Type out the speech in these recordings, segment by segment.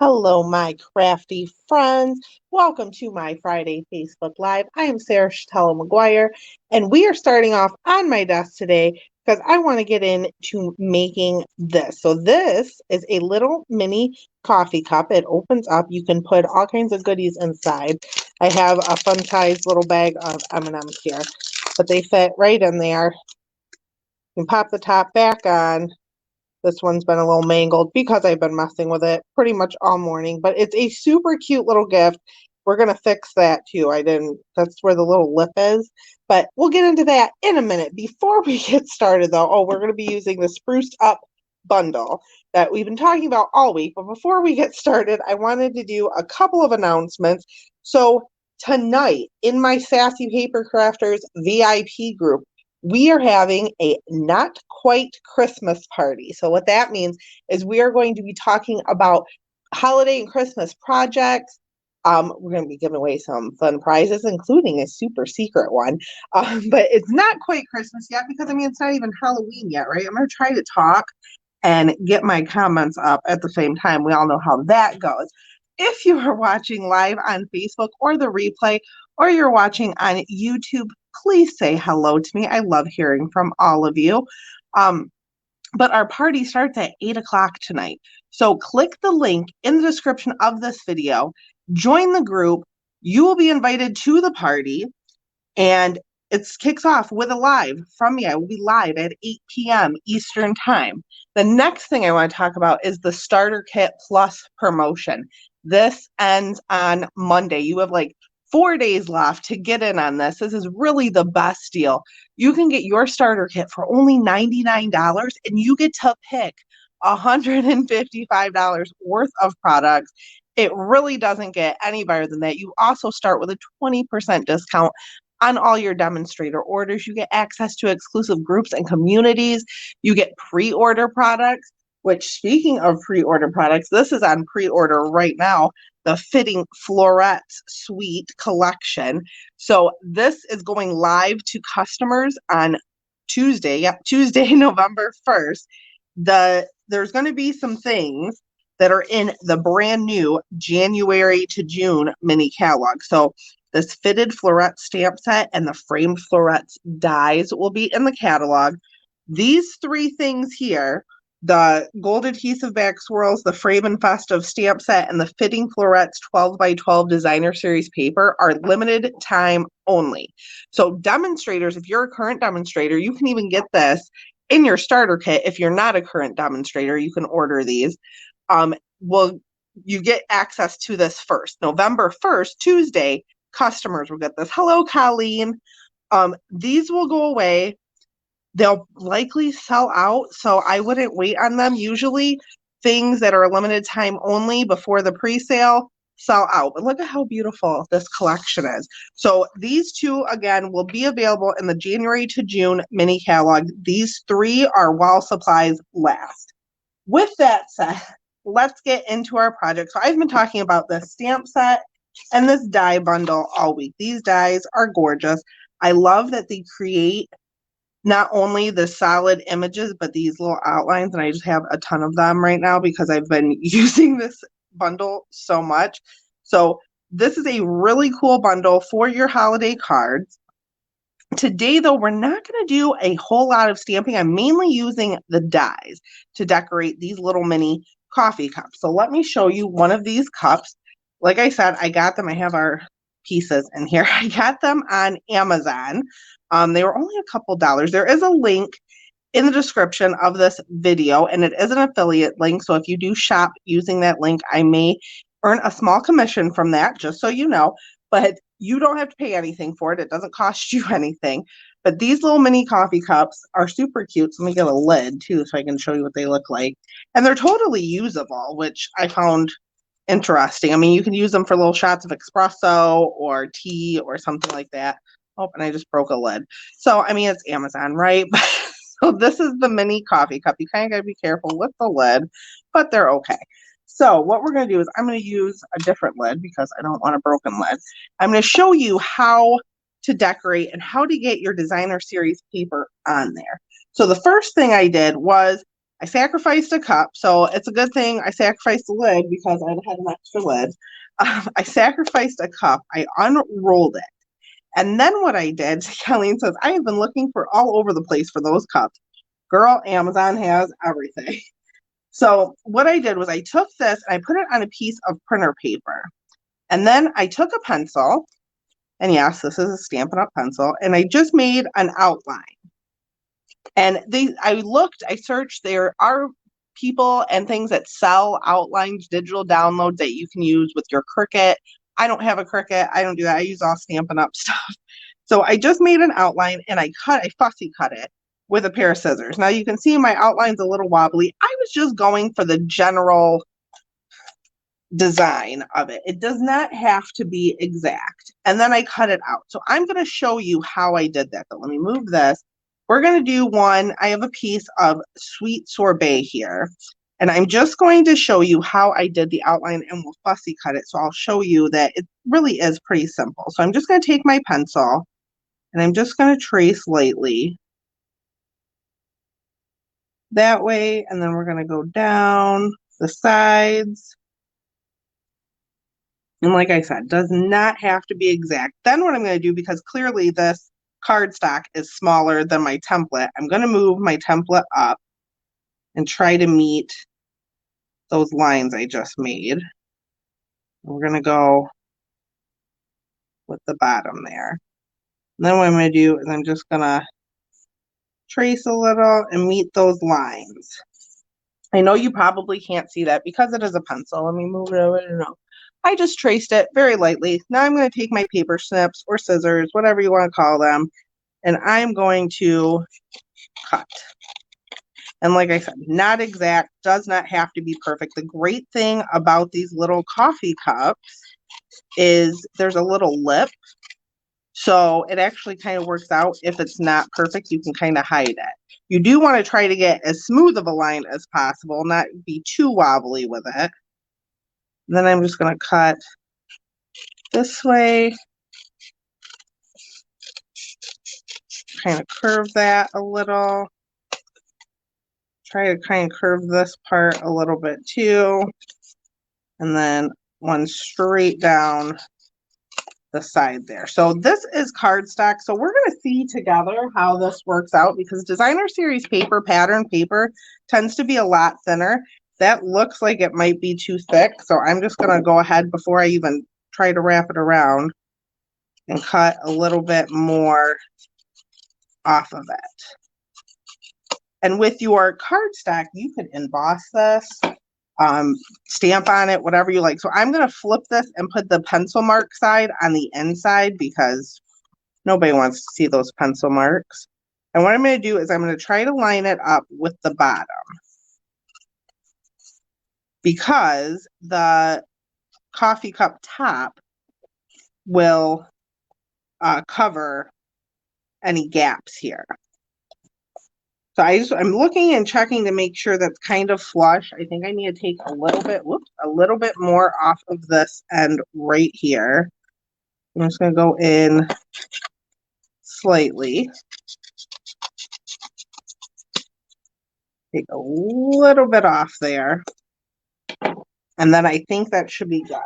Hello, my crafty friends. Welcome to my Friday Facebook Live. I am Sarah Chatella McGuire, and we are starting off on my desk today because I want to get into making this. So this is a little mini coffee cup. It opens up. You can put all kinds of goodies inside. I have a fun-sized little bag of M&Ms here, but they fit right in there. You can pop the top back on. This one's been a little mangled because I've been messing with it pretty much all morning, but it's a super cute little gift. We're going to fix that too. That's where the little lip is, but we'll get into that in a minute. Before we get started though, we're going to be using the Spruced Up Bundle that we've been talking about all week. But before we get started, I wanted to do a couple of announcements. So tonight in my Sassy Paper Crafters VIP group, we are having a not quite Christmas party. So what that means is we are going to be talking about holiday and Christmas projects. We're going to be giving away some fun prizes, including a super secret one. But it's not quite Christmas yet because, it's not even Halloween yet, right? I'm going to try to talk and get my comments up at the same time. We all know how that goes. If you are watching live on Facebook or the replay, or you're watching on YouTube, please say hello to me. I love hearing from all of you. But our party starts at 8 o'clock tonight. So click the link in the description of this video, join the group. You will be invited to the party, and it kicks off with a live from me. I will be live at 8 p.m. Eastern time. The next thing I want to talk about is the Starter Kit Plus promotion. This ends on Monday. You have 4 days left to get in on this. This is really the best deal. You can get your starter kit for only $99, and you get to pick $155 worth of products. It really doesn't get any better than that. You also start with a 20% discount on all your demonstrator orders. You get access to exclusive groups and communities. You get pre-order products, which, speaking of pre-order products, this is on pre-order right now, the Fitting Florets Suite collection. So this is going live to customers on Tuesday, November 1st. There's going to be some things that are in the brand new January to June mini catalog. So this fitted floret stamp set and the framed florets dies will be in the catalog. These three things here, the gold adhesive back swirls, the frame and festive stamp set, and the fitting florets 12 by 12 designer series paper, are limited time only. So demonstrators, if you're a current demonstrator, you can even get this in your starter kit. If you're not a current demonstrator, you can order these. You get access to this first. November 1st, Tuesday, customers will get this. Hello, Colleen. These will go away. They'll likely sell out, so I wouldn't wait on them. Usually things that are limited time only before the pre-sale sell out. But look at how beautiful this collection is. So these two, again, will be available in the January to June mini catalog. These three are while supplies last. With that said, let's get into our project. So I've been talking about this stamp set and this die bundle all week. These dies are gorgeous. I love that they create not only the solid images, but these little outlines, and I just have a ton of them right now because I've been using this bundle so much. So this is a really cool bundle for your holiday cards. Today, though, we're not going to do a whole lot of stamping. I'm mainly using the dies to decorate these little mini coffee cups. So let me show you one of these cups. Like I said, I got them. I have our pieces in here. I got them on Amazon. They were only a couple dollars. There is a link in the description of this video, and it is an affiliate link. So if you do shop using that link, I may earn a small commission from that, just so you know. But you don't have to pay anything for it. It doesn't cost you anything. But these little mini coffee cups are super cute. So let me get a lid too so I can show you what they look like. And they're totally usable, which I found interesting. You can use them for little shots of espresso or tea or something like that. Oh, and I just broke a lid. So, it's Amazon, right? So this is the mini coffee cup. You kind of got to be careful with the lid, but they're okay. So what we're going to do is I'm going to use a different lid because I don't want a broken lid. I'm going to show you how to decorate and how to get your designer series paper on there. So the first thing I did was I sacrificed a cup, so it's a good thing I sacrificed the lid because I'd had an extra lid. I sacrificed a cup. I unrolled it. And then what I did, Colleen says, I have been looking for all over the place for those cups. Girl, Amazon has everything. So what I did was I took this and I put it on a piece of printer paper. And then I took a pencil, and yes, this is a Stampin' Up pencil, and I just made an outline. And I searched, there are people and things that sell outlines, digital downloads that you can use with your Cricut. I don't have a Cricut. I don't do that. I use all Stampin' Up stuff. So I just made an outline and I fussy cut it with a pair of scissors. Now you can see my outline's a little wobbly. I was just going for the general design of it. It does not have to be exact. And then I cut it out. So I'm going to show you how I did that. But let me move this. We're going to do one. I have a piece of sweet sorbet here. And I'm just going to show you how I did the outline, and we'll fussy cut it. So I'll show you that it really is pretty simple. So I'm just going to take my pencil and I'm just going to trace lightly that way. And then we're going to go down the sides. And like I said, does not have to be exact. Then what I'm going to do, because clearly this cardstock is smaller than my template, I'm going to move my template up and try to meet those lines I just made. We're going to go with the bottom there. And then what I'm going to do is I'm just going to trace a little and meet those lines. I know you probably can't see that because it is a pencil. Let me move it over. No. I just traced it very lightly. Now I'm going to take my paper snips or scissors, whatever you want to call them, and I'm going to cut. And like I said, not exact, does not have to be perfect. The great thing about these little coffee cups is there's a little lip. So it actually kind of works out. If it's not perfect, you can kind of hide it. You do want to try to get as smooth of a line as possible, not be too wobbly with it. And then I'm just going to cut this way. Kind of curve that a little. Try to kind of curve this part a little bit too. And then one straight down the side there. So this is cardstock. So we're going to see together how this works out, because designer series paper, pattern paper, tends to be a lot thinner. That looks like it might be too thick. So I'm just going to go ahead before I even try to wrap it around and cut a little bit more off of it. And with your cardstock, you could emboss this, stamp on it, whatever you like. So I'm going to flip this and put the pencil mark side on the inside because nobody wants to see those pencil marks. And what I'm going to do is I'm going to try to line it up with the bottom, because the coffee cup top will cover any gaps here. So I'm looking and checking to make sure that's kind of flush. I think I need to take a little bit more off of this end right here. I'm just going to go in slightly. Take a little bit off there. And then I think that should be good.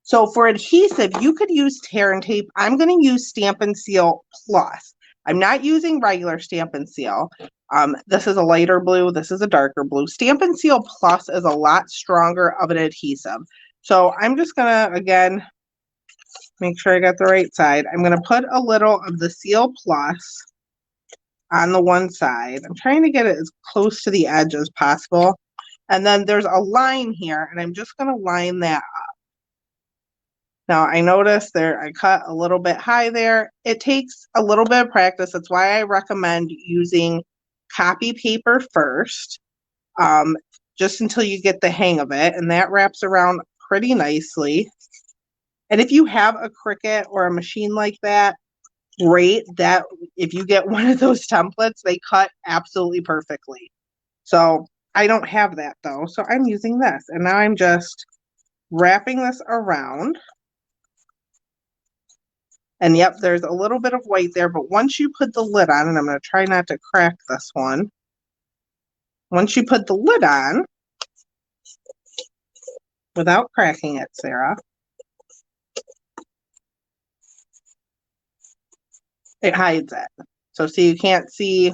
So for adhesive, you could use tear and tape. I'm going to use Stampin' Seal Plus. I'm not using regular Stampin' Seal. This is a lighter blue. This is a darker blue. Stampin' Seal Plus is a lot stronger of an adhesive. So I'm just going to, again, make sure I got the right side. I'm going to put a little of the Seal Plus on the one side. I'm trying to get it as close to the edge as possible. And then there's a line here, and I'm just going to line that up. Now, I noticed there, I cut a little bit high there. It takes a little bit of practice. That's why I recommend using copy paper first, just until you get the hang of it. And that wraps around pretty nicely. And if you have a Cricut or a machine like that, great. That if you get one of those templates, they cut absolutely perfectly. So I don't have that though. So I'm using this. And now I'm just wrapping this around. And yep, there's a little bit of white there, but once you put the lid on, and I'm going to try not to crack this one. once you put the lid on, without cracking it, Sarah, it hides it. So see, you can't see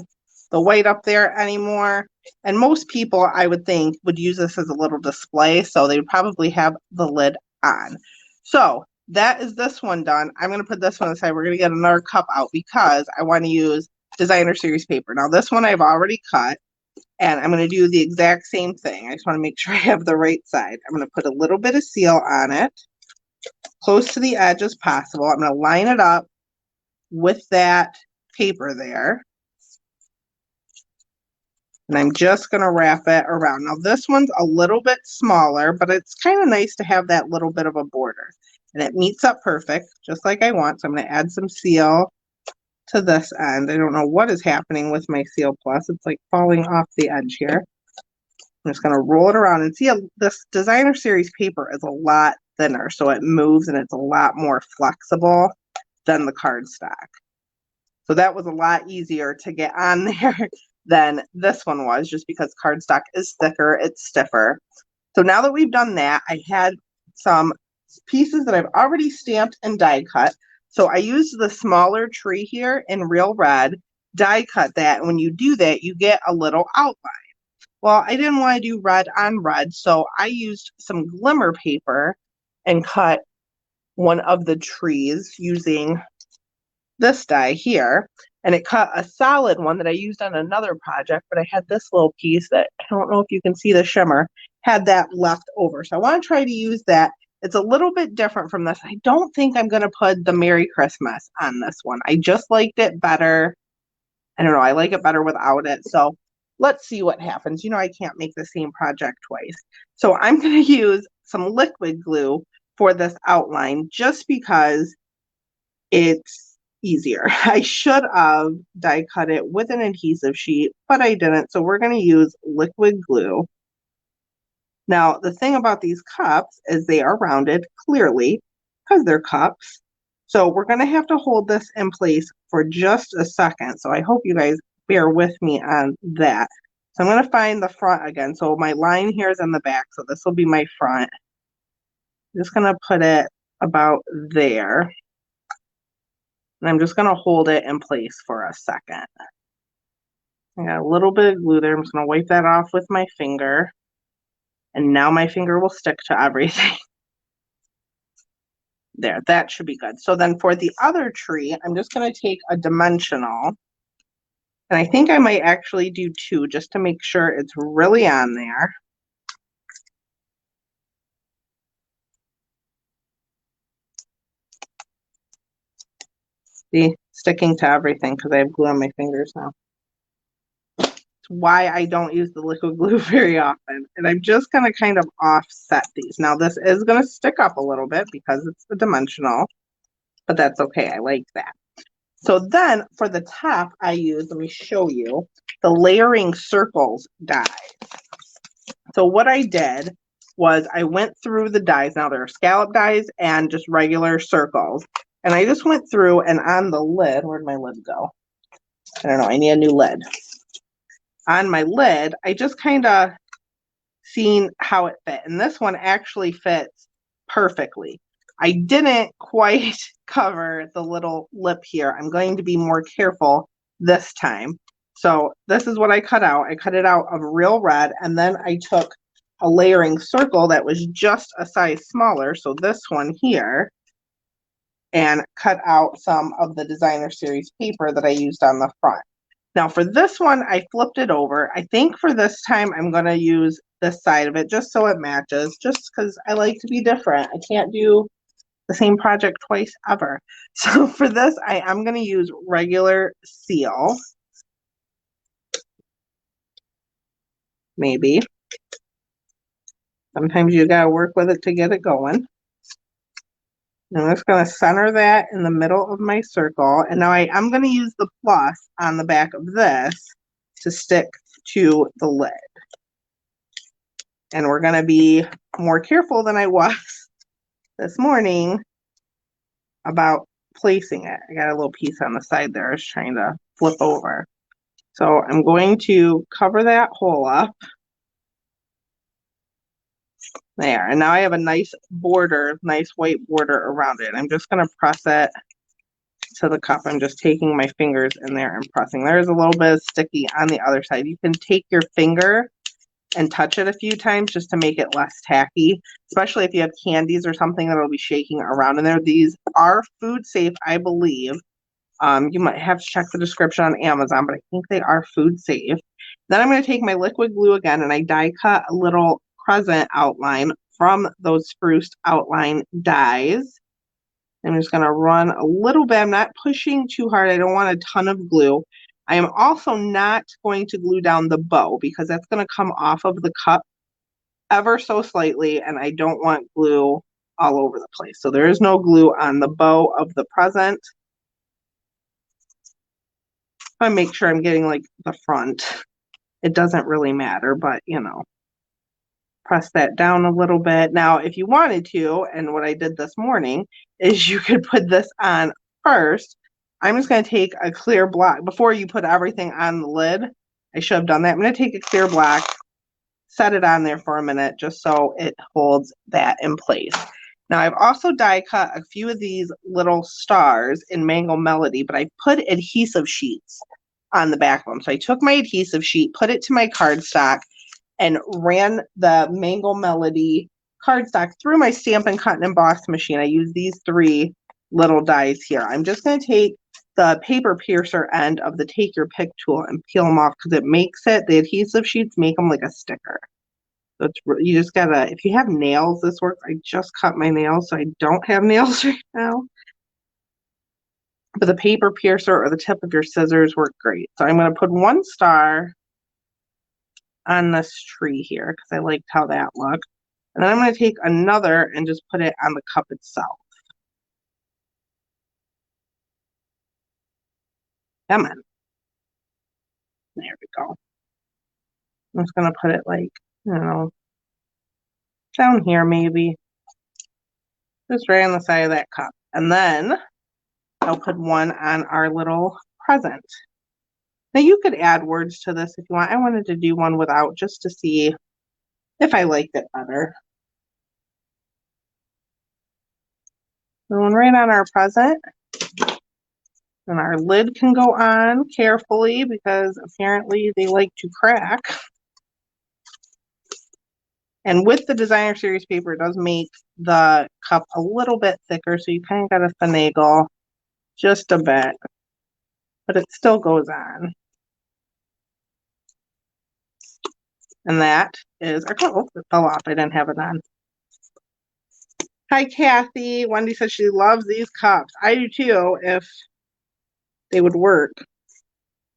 the white up there anymore. And most people, I would think, would use this as a little display, so they would probably have the lid on. So that is this one done. I'm going to put this one aside. We're going to get another cup out because I want to use designer series paper. Now this one I've already cut, and I'm going to do the exact same thing. I just want to make sure I have the right side. I'm going to put a little bit of seal on it, close to the edge as possible. I'm going to line it up with that paper there. And I'm just going to wrap it around. Now this one's a little bit smaller, but it's kind of nice to have that little bit of a border. And it meets up perfect, just like I want. So I'm going to add some seal to this end. I don't know what is happening with my Seal Plus. It's like falling off the edge here. I'm just going to roll it around and see this designer series paper is a lot thinner, so it moves and it's a lot more flexible than the cardstock. So that was a lot easier to get on there than this one was, just because cardstock is thicker, it's stiffer. So now that we've done that, I had some pieces that I've already stamped and die cut. So I used the smaller tree here in Real Red, die cut that, and when you do that, you get a little outline. Well, I didn't want to do red on red, so I used some glimmer paper and cut one of the trees using this die here, and it cut a solid one that I used on another project, but I had this little piece that I don't know if you can see the shimmer, had that left over. So I want to try to use that. It's a little bit different from this. I don't think I'm going to put the Merry Christmas on this one. I just liked it better. I don't know, I like it better without it. So let's see what happens. You know, I can't make the same project twice. So I'm going to use some liquid glue for this outline just because it's easier. I should have die cut it with an adhesive sheet, but I didn't. So we're going to use liquid glue. Now, the thing about these cups is they are rounded clearly because they're cups. So we're going to have to hold this in place for just a second. So I hope you guys bear with me on that. So I'm going to find the front again. So my line here is in the back. So this will be my front. I'm just going to put it about there. And I'm just going to hold it in place for a second. I got a little bit of glue there. I'm just going to wipe that off with my finger. And now my finger will stick to everything. There, that should be good. So then for the other tree, I'm just going to take a dimensional. And I think I might actually do two just to make sure it's really on there. See, sticking to everything because I have glue on my fingers now. It's why I don't use the liquid glue very often. And I'm just going to kind of offset these. Now this is going to stick up a little bit because it's the dimensional, but that's okay. I like that. So then for the top, I use, let me show you, the layering circles die. So what I did was I went through the dies. Now there are scallop dies and just regular circles. And I just went through and on the lid, where'd my lid go? I don't know, I need a new lid. On my lid, I just kind of seen how it fit. And this one actually fits perfectly. I didn't quite cover the little lip here. I'm going to be more careful this time. So this is what I cut out. I cut it out of Real Red, and then I took a layering circle that was just a size smaller, so this one here, and cut out some of the designer series paper that I used on the front. Now for this one, I flipped it over. I think for this time, I'm going to use this side of it just so it matches, just because I like to be different. I can't do the same project twice ever. So for this, I am going to use regular seal. Maybe. Sometimes you got to work with it to get it going. I'm just going to center that in the middle of my circle. And now I'm going to use the plus on the back of this to stick to the lid. And we're going to be more careful than I was this morning about placing it. I got a little piece on the side there I was trying to flip over. So I'm going to cover that hole up. There, and now I have a nice border, nice white border around it. I'm just going to press it to the cup. I'm just taking my fingers in there and pressing. There's a little bit of sticky on the other side. You can take your finger and touch it a few times just to make it less tacky, especially if you have candies or something that'll be shaking around in there. These are food safe, I believe. You might have to check the description on Amazon, but I think they are food safe. Then I'm going to take my liquid glue again, and I die cut a little crescent outline from those spruced outline dies. I'm just going to run a little bit. I'm not pushing too hard. I don't want a ton of glue. I am also not going to glue down the bow because that's going to come off of the cup ever so slightly, and I don't want glue all over the place. So there is no glue on the bow of the present. I make sure I'm getting like the front. It doesn't really matter, but you know, press that down a little bit. Now, if you wanted to, and what I did this morning is you could put this on first. I'm just going to take a clear block before you put everything on the lid. I should have done that. I'm going to take a clear block, set it on there for a minute just so it holds that in place. Now, I've also die cut a few of these little stars in Mango Melody, but I put adhesive sheets on the back of them. So I took my adhesive sheet, put it to my cardstock, and ran the Mango Melody cardstock through my Stampin' Cut and Emboss machine. I use these 3 little dies here. I'm just going to take the paper piercer end of the Take Your Pick tool and peel them off because it makes it, the adhesive sheets make them like a sticker. So it's, you just gotta, if you have nails, this works. I just cut my nails, so I don't have nails right now. But the paper piercer or the tip of your scissors work great. So I'm going to put 1 star on this tree here because I liked how that looked. And then I'm going to take another and just put it on the cup itself. Come on. There we go. I'm just going to put it like, you know, down here maybe. Just right on the side of that cup. And then I'll put 1 on our little present. Now you could add words to this if you want. I wanted to do one without just to see if I liked it better. One right on our present. And our lid can go on carefully because apparently they like to crack. And with the designer series paper, it does make the cup a little bit thicker, so you kind of got to finagle just a bit, but it still goes on. And that is our cup. Oh, it fell off. I didn't have it on. Hi, Kathy. Wendy says she loves these cups. I do too, if they would work.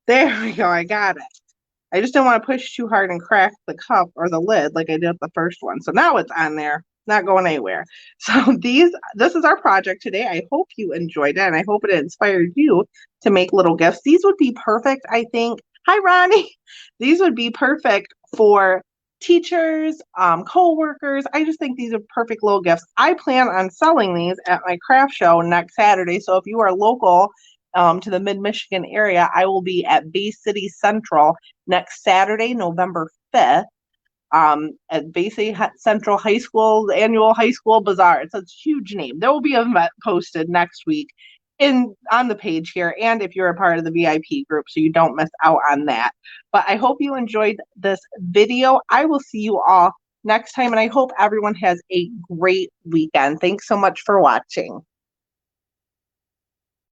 There we go. I got it. I just didn't want to push too hard and crack the cup or the lid like I did with the first one. So now it's on there, not going anywhere. So this is our project today. I hope you enjoyed it, and I hope it inspired you to make little gifts. These would be perfect, I think. Hi, Ronnie. These would be perfect for teachers, co-workers. I just think these are perfect little gifts. I plan on selling these at my craft show next Saturday. So if you are local to the mid-Michigan area, I will be at Bay City Central next Saturday, November 5th, at Bay City Central High School's annual high school bazaar. It's a huge name. There will be an event posted next week on the page here, and if you're a part of the VIP group, so you don't miss out on that. But I hope you enjoyed this video. I will see you all next time, and I hope everyone has a great weekend. Thanks so much for watching.